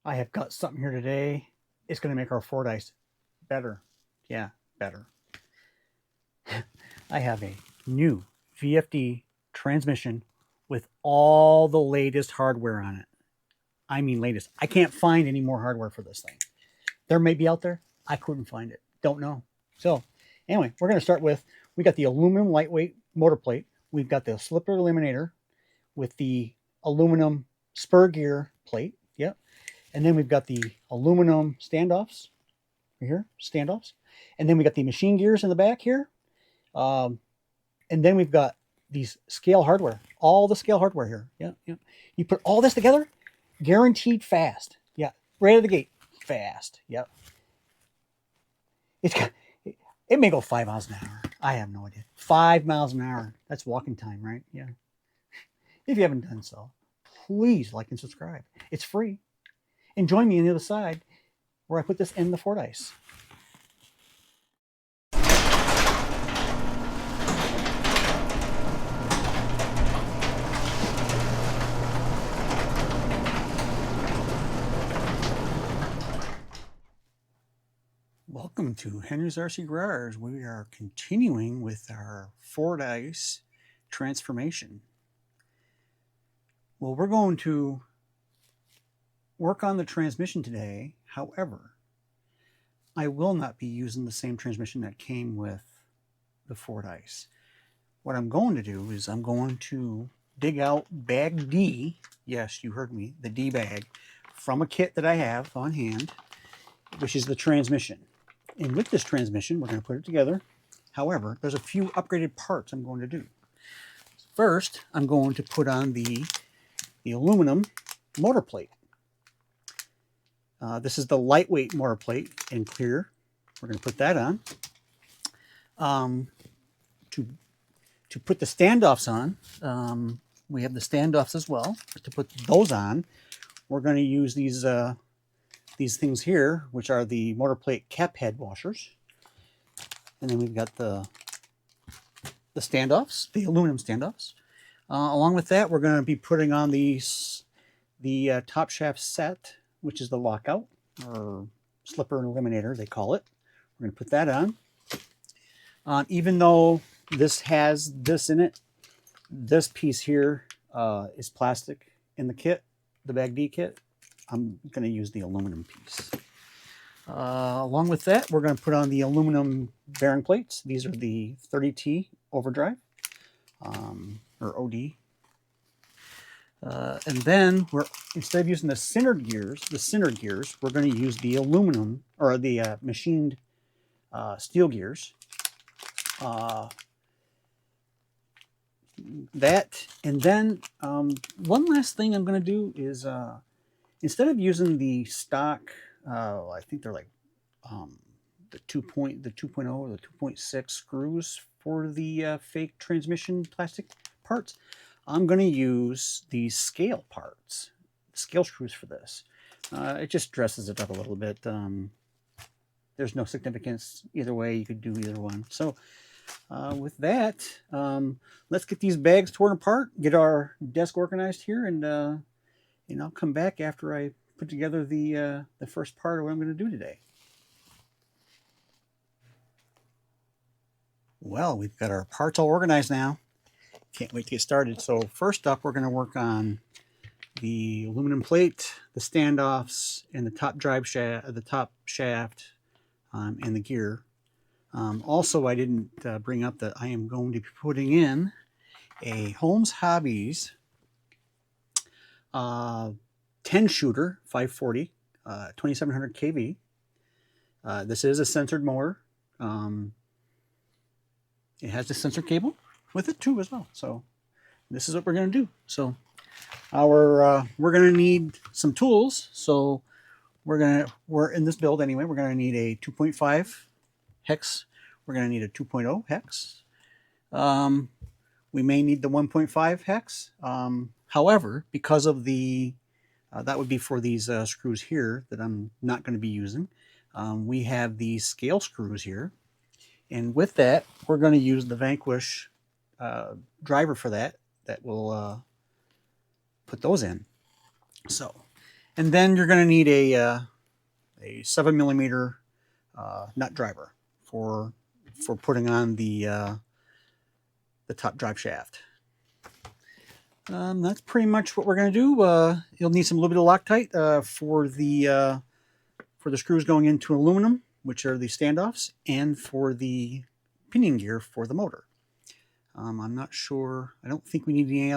I have got something here today. It's going to make our Fordyce better. Yeah, better. I have a new VFD transmission with all the latest hardware on it. I mean latest. I can't find any more hardware for this thing. There may be out there. I couldn't find it. Don't know. So anyway, we're going to start with, we got the aluminum lightweight motor plate. We've got the slipper eliminator with the aluminum spur gear plate. Yep. And then we've got the aluminum standoffs right here, standoffs. And then we got the machine gears in the back here. And then we've got these scale hardware, all the scale hardware here. Yeah, yeah. You put all this together, guaranteed fast. Yeah, right out of the gate, fast. Yep. It may go 5 miles an hour. I have no idea. 5 miles an hour. That's walking time, right? Yeah. If you haven't done so, please like and subscribe. It's free. And join me on the other side where I put this in the Fordyce. Welcome to Henry's RC Garage. We are continuing with our Fordyce Transformation. Well, we're going to work on the transmission today. However, I will not be using the same transmission that came with the Fordyce. What I'm going to do is I'm going to dig out bag D. Yes, you heard me, the D bag from a kit that I have on hand, which is the transmission. And with this transmission, we're going to put it together. However, there's a few upgraded parts I'm going to do. First, I'm going to put on the aluminum motor plate. This is the lightweight motor plate in clear. We're going to put that on. To put the standoffs on, we have the standoffs as well. To put those on, we're going to use these things here, which are the motor plate cap head washers. And then we've got the standoffs, the aluminum standoffs. Along with that, we're going to be putting on the top shaft set, which is the lockout, or slipper and eliminator, they call it. We're going to put that on. Even though this has this in it, this piece here is plastic in the kit, the Bag D kit. I'm going to use the aluminum piece. Along with that, we're going to put on the aluminum bearing plates. These are the 30T overdrive, or OD. And then instead of using the centered gears, we're going to use the aluminum, or the machined steel gears. That, and then one last thing I'm going to do is instead of using the stock, I think they're like the 2.0 or the 2.6 screws for the fake transmission plastic parts, I'm going to use these scale parts, scale screws for this. It just dresses it up a little bit. There's no significance either way. You could do either one. So with that, let's get these bags torn apart, get our desk organized here, and I'll come back after I put together the first part of what I'm going to do today. Well, we've got our parts all organized now. Can't wait to get started. So first up, we're going to work on the aluminum plate, the standoffs, and the top drive shaft, the top shaft, and the gear. Also, I didn't bring up that I am going to be putting in a Holmes Hobbies 10 shooter 540 2700 kV. This is a censored motor. It has the sensor cable with it too as well. So this is what we're going to do. So we're going to need some tools. So we're in this build anyway. We're going to need a 2.5 hex. We're going to need a 2.0 hex. We may need the 1.5 hex. However, because of that would be for these screws here that I'm not going to be using. We have these scale screws here. And with that, we're going to use the Vanquish driver for that will put those in. So And then you're going to need a 7mm nut driver for putting on the top drive shaft. That's pretty much what we're going to do. You'll need some little bit of Loctite for the screws going into aluminum, which are the standoffs, and for the pinion gear for the motor. I'm not sure. I don't think we need any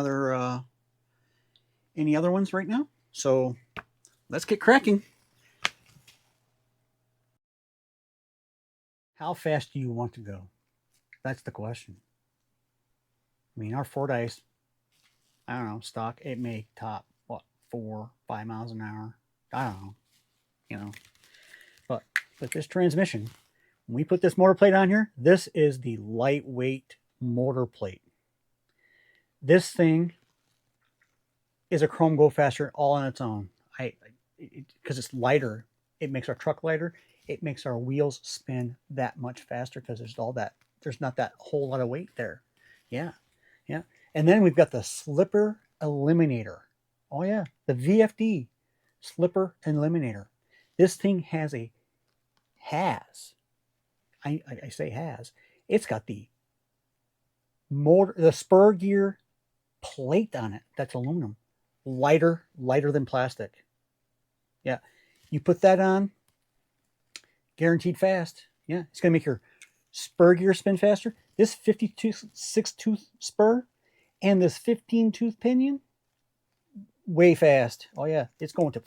other ones right now. So let's get cracking. How fast do you want to go? That's the question. I mean, our Fordyce, I don't know, stock, it may top, what, 4, 5 miles an hour? I don't know, you know. But with this transmission, when we put this motor plate on here, this is the lightweight motor plate. This thing is a chrome go faster all on its own. Because it's lighter, it makes our truck lighter. It makes our wheels spin that much faster because there's not that whole lot of weight there. Yeah. And then we've got the slipper eliminator. Oh yeah, the VFD slipper eliminator. This thing has I say has. It's got the spur gear plate on it. That's aluminum, lighter than plastic. Yeah, you put that on, guaranteed fast. Yeah, it's gonna make your spur gear spin faster. This 56-tooth spur and this 15-tooth pinion, way fast. Oh yeah, it's going to,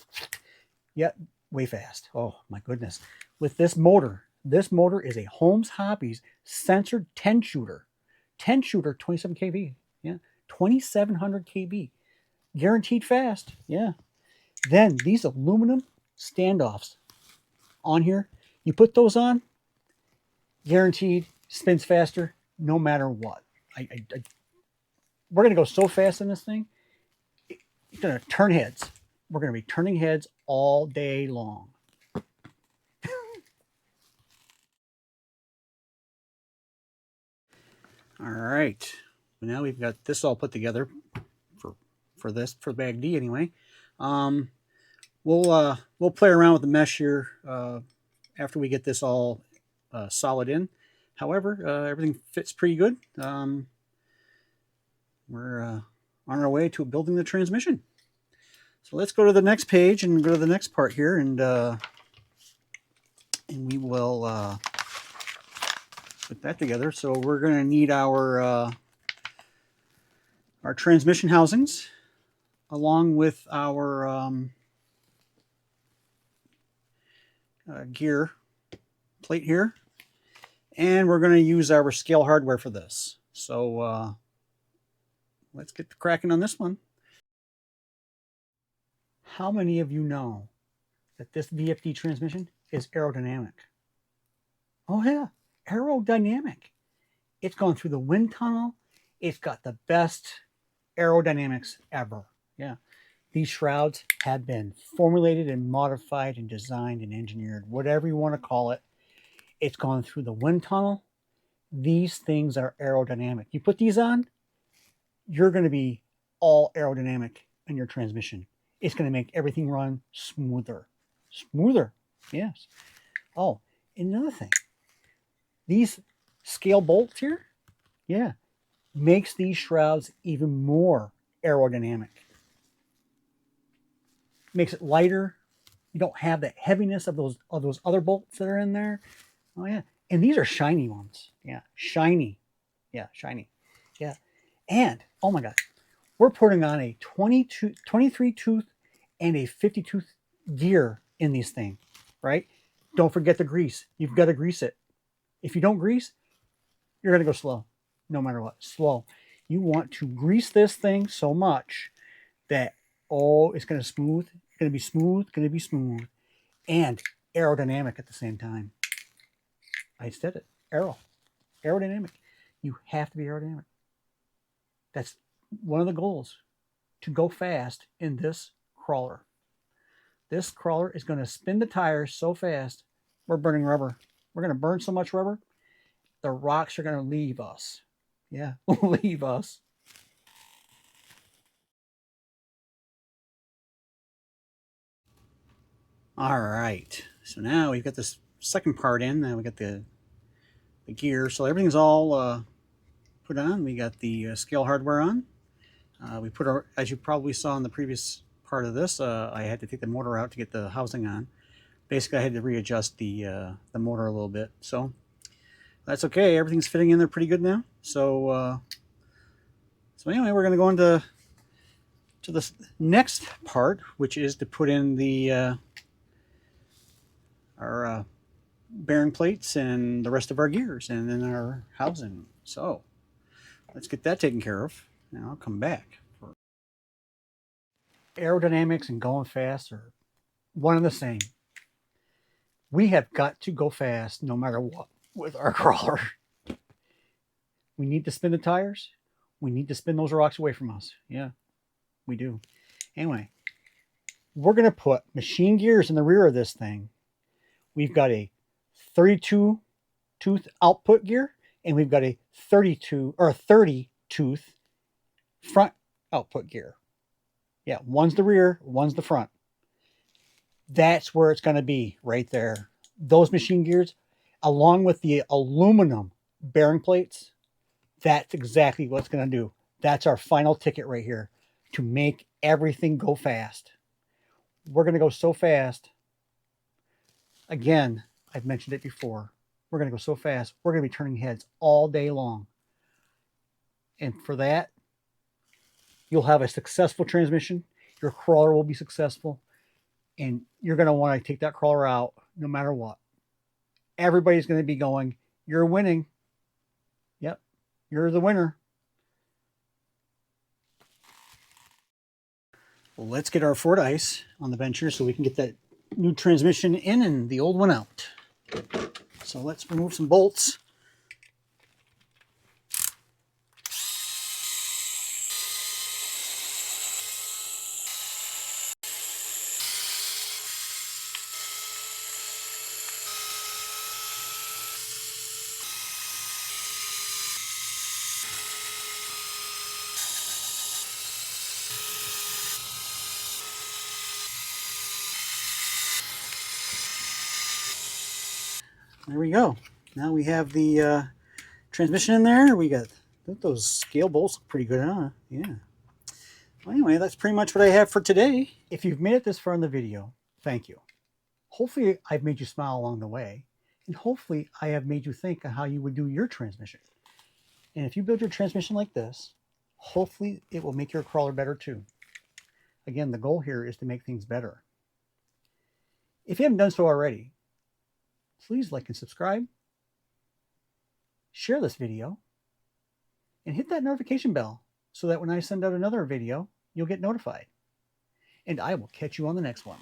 yeah, way fast. Oh my goodness. With this motor is a Holmes Hobbies censored 10 shooter, 27 kV. Yeah, 2700 kV, guaranteed fast. Yeah. Then these aluminum standoffs on here, you put those on, guaranteed spins faster no matter what. We're going to go so fast in this thing, it's going to turn heads. We're going to be turning heads all day long. All right. Now we've got this all put together for bag D anyway. We'll play around with the mesh here after we get this all solid in. However, everything fits pretty good. We're on our way to building the transmission. So let's go to the next page and go to the next part here, and we will put that together. So we're going to need our transmission housings, along with our gear plate here, and we're going to use our scale hardware for this. So let's get cracking on this one. How many of you know that this VFD transmission is aerodynamic? Oh yeah, aerodynamic. It's gone through the wind tunnel. It's got the best aerodynamics ever. Yeah. These shrouds have been formulated and modified and designed and engineered, whatever you want to call it. It's gone through the wind tunnel. These things are aerodynamic. You put these on, you're going to be all aerodynamic in your transmission. It's going to make everything run smoother. Smoother, yes. Oh, another thing. These scale bolts here, yeah, makes these shrouds even more aerodynamic. Makes it lighter. You don't have that heaviness of those other bolts that are in there. Oh yeah, and these are shiny ones. Yeah, shiny. Yeah, shiny. Yeah, and oh my God, we're putting on a 23 tooth and a 50 tooth gear in these things, right? Don't forget the grease. You've got to grease it. If you don't grease, you're going to go slow, no matter what. Slow. You want to grease this thing so much that, oh, it's going to smooth. It's going to be smooth, going to be smooth, and aerodynamic at the same time. I said it. Aerodynamic. You have to be aerodynamic. That's one of the goals, to go fast in this crawler. This crawler is going to spin the tires so fast, we're burning rubber. We're going to burn so much rubber, the rocks are going to leave us. Yeah, leave us. All right, so now we've got this second part in. Now we got the gear, so everything's all put on. We got the scale hardware on. We put our, as you probably saw in the previous part of this, I had to take the motor out to get the housing on. Basically, I had to readjust the motor a little bit, so that's okay. Everything's fitting in there pretty good now. So anyway, we're going to go into the next part, which is to put in the our bearing plates and the rest of our gears and then our housing. So let's get that taken care of. Now I'll come back. Aerodynamics and going fast are one and the same. We have got to go fast no matter what with our crawler. We need to spin the tires. We need to spin those rocks away from us. Yeah, we do. Anyway, we're going to put machine gears in the rear of this thing. We've got a 32 tooth output gear, and we've got a 30 tooth front output gear. Yeah, one's the rear, one's the front. That's where it's going to be, right there. Those machine gears, along with the aluminum bearing plates, that's exactly what it's going to do. That's our final ticket right here, to make everything go fast. We're going to go so fast. Again, I've mentioned it before. We're going to go so fast. We're going to be turning heads all day long. And for that, you'll have a successful transmission. Your crawler will be successful. And you're going to want to take that crawler out no matter what. Everybody's going to be going, you're winning. Yep, you're the winner. Well, let's get our Fordyce on the bench here so we can get that new transmission in and the old one out. So let's remove some bolts. There we go. Now we have the transmission in there. We got, I think those scale bolts look pretty good, huh? Yeah. Well, anyway, that's pretty much what I have for today. If you've made it this far in the video, thank you. Hopefully I've made you smile along the way, and hopefully I have made you think of how you would do your transmission. And if you build your transmission like this, hopefully it will make your crawler better too. Again, the goal here is to make things better. If you haven't done so already, please like and subscribe, share this video, and hit that notification bell so that when I send out another video, you'll get notified. And I will catch you on the next one.